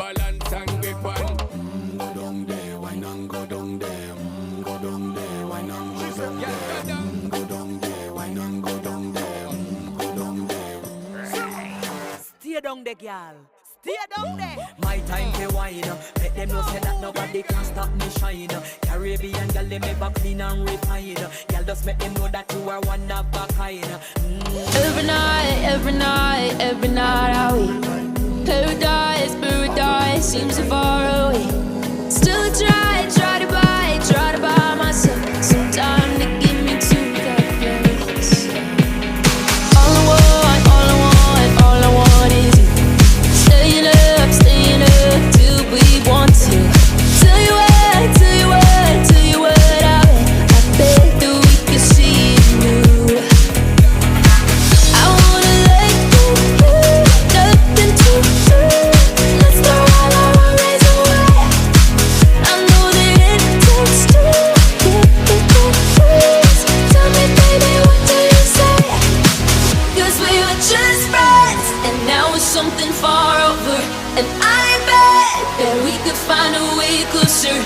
balance and grip on. Go down there, wine and go down there. Go down there, wine and go down there. Go down there, wine and go down there. Go down there. Stay down there, girl. Stay down there. My time to wine. Let them know say that nobody can stop me shine. Caribbean girl, they make back clean and refine. Girl, just make them know that you are one of a kind. Every night, every night, every night I weep. Paradise, paradise seems so far away. Still I try to buy myself some time to get me to that place. All I want is you. Staying up till we want to. Tell you what, I bet that we can see it new. I wanna let go, nothing to do. Let's go while our worries away. I know that it takes two. Tell me, baby, what do you say? 'Cause we were just friends, and now it's something far over. And I bet that we could find a way closer.